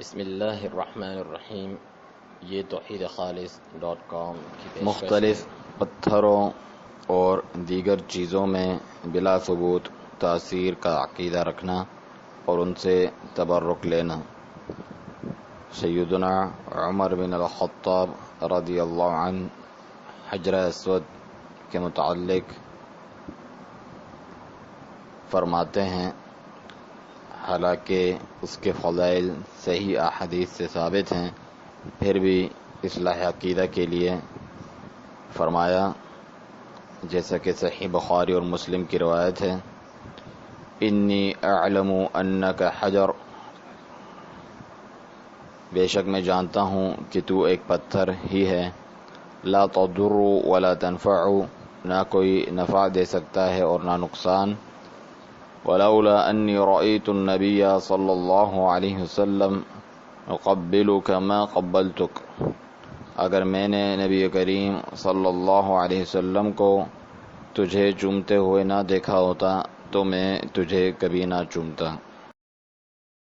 بسم اللہ الرحمن الرحیم۔ یہ توحیدخالص.com کی پیشکش مختلف پتھروں اور دیگر چیزوں میں بلا ثبوت تاثیر کا عقیدہ رکھنا اور ان سے تبرک لینا۔ سیدنا عمر بن الخطاب رضی اللہ عنہ حجر اسود کے متعلق فرماتے ہیں، حالانکہ اس کے فضائل صحیح احادیث سے ثابت ہیں، پھر بھی اصلاح عقیدہ کے لیے فرمایا، جیسا کہ صحیح بخاری اور مسلم کی روایت ہے، انی اعلم انک حجر، بے شک میں جانتا ہوں کہ تو ایک پتھر ہی ہے، لا تضر ولا تنفع، نہ کوئی نفع دے سکتا ہے اور نہ نقصان، ولولا انی رأیت النبی صلی اللہ علیہ وسلم اقبلک ما قبلتک، اگر میں نے نبی کریم صلی اللہ علیہ وسلم کو تجھے چومتے ہوئے نہ دیکھا ہوتا تو میں تجھے کبھی نہ چومتا۔